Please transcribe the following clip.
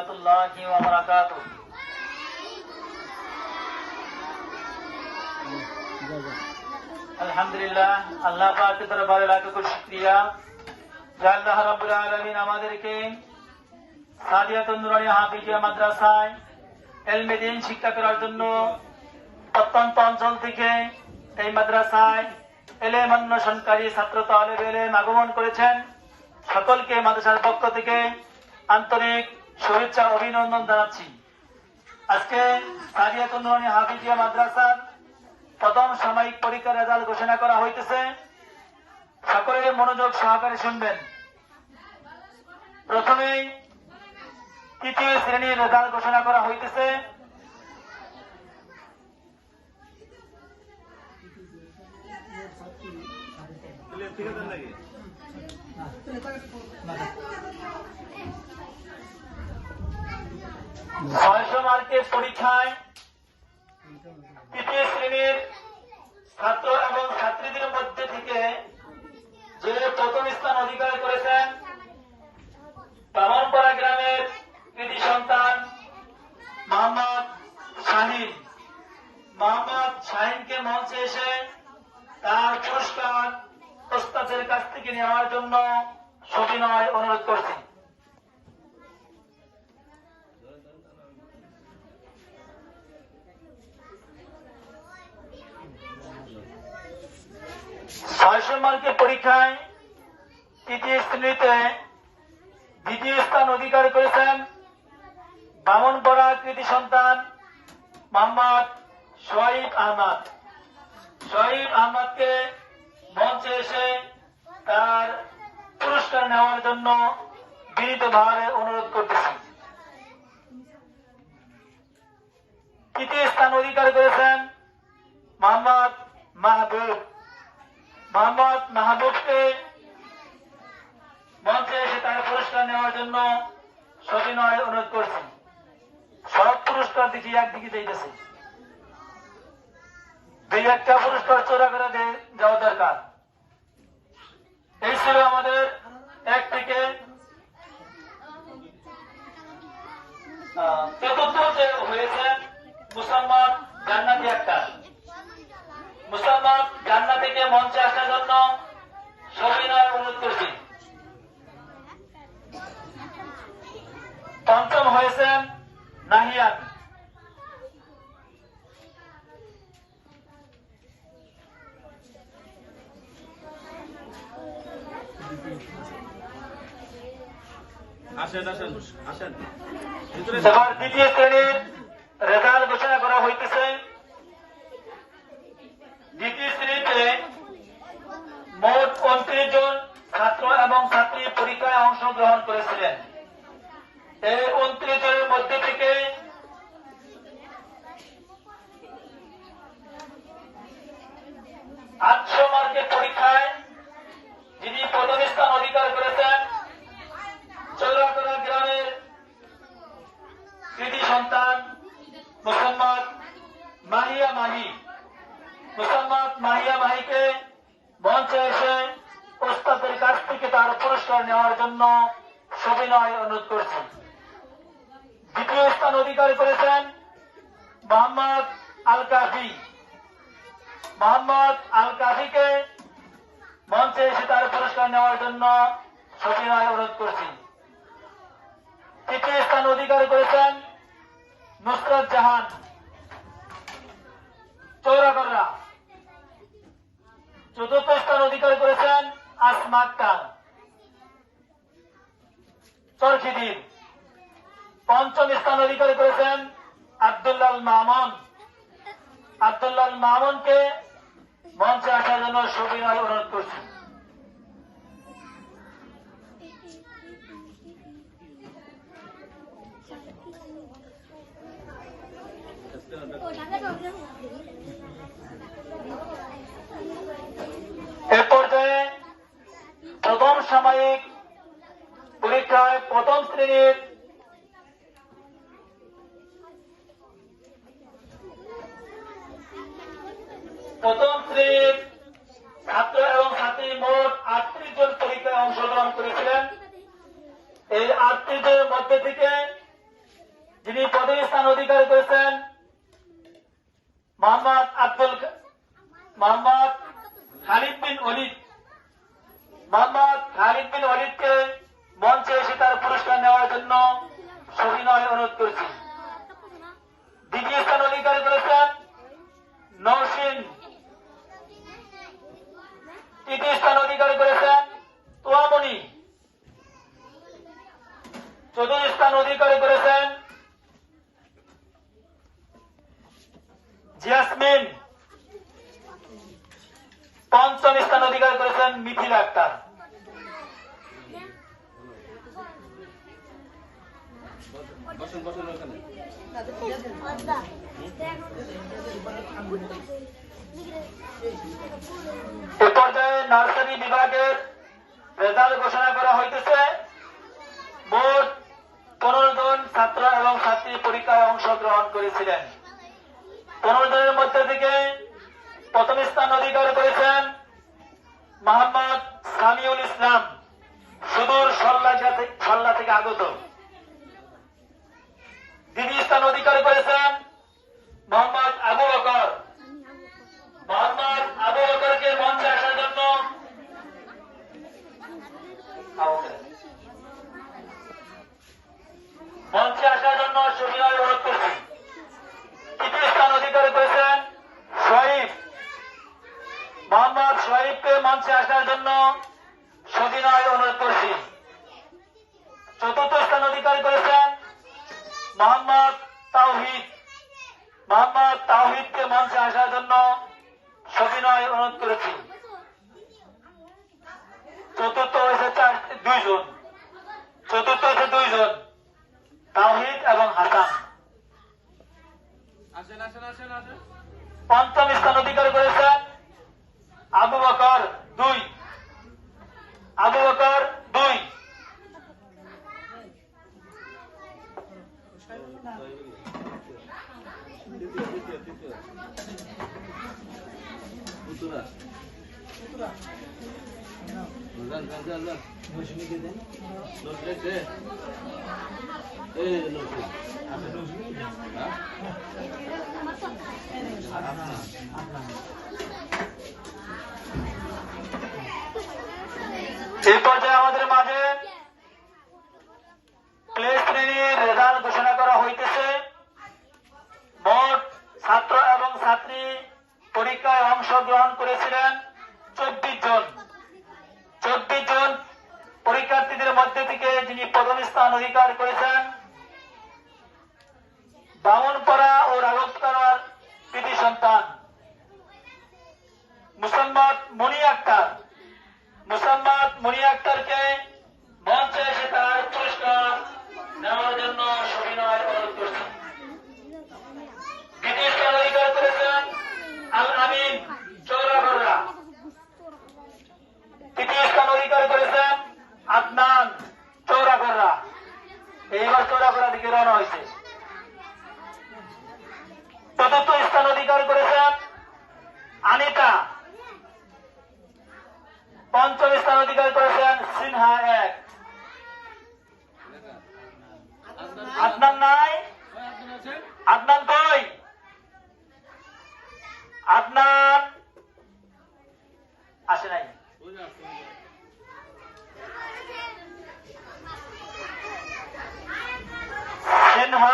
রহমতুল্লাহি ওয়া বারাকাতুহু। আলহামদুলিল্লাহ, আল্লাহ পাকের দরবারে লাখ কোটি শুকরিয়া যে আল্লাহ রাব্বুল আলামিন আমাদেরকে সাদিয়াতুন নুরানিয়া হাফিজিয়া মাদ্রাসায় ইলমে দ্বীন শিক্ষা করার জন্য প্রত্যন্ত অঞ্চল থেকে এই মাদ্রাসায় ইলম অন্বেষণকারী ছাত্র তালেব ইলম আগমন করেছেন। সকলকে মাদ্রাসার পক্ষ থেকে আন্তরিক শুভেচ্ছা অভিনন্দন জানাচ্ছি। আজকে সাদিয়াতুন নুরানিয়া হাফিজিয়া মাদ্রাসার প্রথম সাময়িক পরীক্ষার রেজাল্ট ঘোষণা করা হইতেছে। সকলের মনোযোগ সহকারে শুনবেন। প্রথমেই তৃতীয় শ্রেণীর রেজাল্ট ঘোষণা করা হইতেছে। ছয়শো মার্কের পরীক্ষায় তৃতীয় শ্রেণীর ছাত্র এবং ছাত্রীদের মধ্যে থেকে যে প্রথম স্থান অধিকার করেছেন ব্রাহ্মণপাড়া গ্রামের কৃতি সন্তান মোহাম্মদ শাহিন। মোহাম্মদ শাহিনকে মঞ্চে এসে তার পুরস্কার ওস্তাদের কাছ থেকে নেওয়ার জন্য সবিনয় অনুরোধ করছি। ছয়শো মার্কের পরীক্ষায় তৃতীয় শ্রেণীতে দ্বিতীয় স্থান অধিকার করেছেন ব্রাহ্মণপাড়া কৃতি সন্তান মোহাম্মদ শহীদ আহমদ। শহীদ আহমদকে মঞ্চে এসে তার পুরস্কার নেওয়ার জন্য বিনীতভাবে অনুরোধ করতেছি। তৃতীয় স্থান অধিকার করেছেন মোহাম্মদ মাহবুব। মোহাম্মদ মাহবুবকে মঞ্চে এসে তার পুরস্কার নেওয়ার জন্য সবিনয় অনুরোধ করছি। সব পুরস্কার দিকে একদিকে যাইতেছে, দুই একটা পুরস্কার চোরা করে যাওয়া দরকার। এই ছিল আমাদের এক থেকে চতুর্থ যে হয়েছে মুসাম্মদ জান্নাতি আক্তার। মুসাম্মদ জান্নাতিকে মঞ্চে আসার জন্য সবিনয় অনুরোধ করছি। পঞ্চম হয়েছেন নাহিয়ান। এবার দ্বিতীয় শ্রেণীর রেজাল্ট ঘোষণা করা হইতেছে। দ্বিতীয় শ্রেণীতে মোট 29 জন ছাত্র এবং ছাত্রী পরীক্ষায় অংশগ্রহণ করেছিলেন। এই 29 জনের মধ্যে থেকে আটশো মার্কের পরীক্ষায় যিনি প্রথম স্থান অধিকার করেছেন চৌরাকড়া গ্রামের কৃতি সন্তান মোহাম্মদ মাহিয়া মাহি। মোহাম্মদ মাহিয়া মাহিকে মঞ্চে এসে ওস্তাদের কাছ থেকে তার পুরস্কার নেওয়ার জন্য সবিনয় অনুরোধ করছি। দ্বিতীয় স্থান অধিকার করেছেন মোহাম্মদ আল কাফি। মোহাম্মদ আল কাফিকে মঞ্চে এসে তার পুরস্কার নেওয়ার জন্য সবিনয় অনুরোধ করছি। তৃতীয় স্থান অধিকার করেছেন নুসরত জাহান চৌরাকড়া। চতুর্থ স্থান অধিকার করেছেন আসমা আক্তার চরখিদির। পঞ্চম স্থান অধিকার করেছেন আব্দুল্লাহ মামুন। আব্দুল্লাহ মামুনকে মঞ্চে আসার জন্য সবিনয় অনুরোধ করছি। এ পর্যায়ে প্রথম সাময়িক পরীক্ষায় প্রথম শ্রেণীর ছাত্র এবং ছাত্রী মোট 38 জন পরীক্ষায় অংশগ্রহণ করেছিলেন। এই 38 জনের মধ্যে থেকে যিনি প্রথম স্থান অধিকার করেছেন মোহাম্মদ খালিদ বিন ওয়ালিদকে মঞ্চে এসে তার পুরস্কার নেওয়ার জন্য সবিনয় অনুরোধ করেছি। দ্বিতীয় স্থান অধিকার করেছেন নওশিন। তৃতীয় স্থান অধিকার করেছেন তোয়ামনি। চতুর্থ স্থান অধিকার করেছেন জিয়াসমিন। পঞ্চম স্থান অধিকার করেছেন মিথিলা আক্তার। এ পর্যায়ে নার্সারি বিভাগের রেজাল্ট ঘোষণা করা হইতেছে। মোট 15 জন ছাত্র এবং ছাত্রী পরীক্ষায় অংশগ্রহণ করেছিলেন। 15 জনের মধ্যে থেকে প্রথম স্থান অধিকার করেছেন মোহাম্মদ সামিউল ইসলাম, সুদূর সল্লা থেকে আগত। দ্বিতীয় স্থান অধিকার করেছেন মোহাম্মদ আবু বকর। মোহাম্মদ আবু বকরকে মঞ্চে আসার জন্য সবিনয় অনুরোধ করছি। তৃতীয় স্থান অধিকার করেছেন শহীদ। মোহাম্মদ শহীদকে মঞ্চে আসার জন্য সবিনয় অনুরোধ করছি। চতুর্থ স্থান অধিকার করেছেন মোহাম্মদ তাওহিদ। মোহাম্মদ তাওহিদকে মঞ্চে আসার জন্য সবিনয় অনুরোধ করেছি। চতুর্থ হয়েছে 2 জন। তাওহিদ এবং হাসান। পঞ্চম স্থান অধিকার করেছেন আবু বকর 2। এই পর্যায়ে আমাদের মাঝে প্লে শ্রেণীর রেজাল্ট ঘোষণা করা হইতেছে। মোট ছাত্র এবং ছাত্রী পরীক্ষায় অংশগ্রহণ করেছিলেন 24 জন। 24 জন পরীক্ষার্থীদের মধ্যে থেকে যিনি প্রথম স্থান অধিকার করেছেন বামনপাড়া ও রাঘবপাড়ার কৃতি সন্তান মুসাম্মদ মনি আক্তারকে মঞ্চে এসে তার পুরস্কার নেওয়ার জন্য সবিনয় অনুরোধ করছি। দ্বিতীয় স্থান অধিকার করেছেন আল আমিন চৌরাগড়া। তৃতীয় স্থান অধিকার করেছেন আদনান চৌরাগড়া। এইবার চৌরাগড়া দিকে রওনা হয়েছে। চতুর্থ স্থান অধিকার করেছেন আনিতা। পঞ্চম স্থান অধিকার করেছেন সিনহা 1। আদনান নাই? আদনান কই? আদনান আসে নাই। সিনহা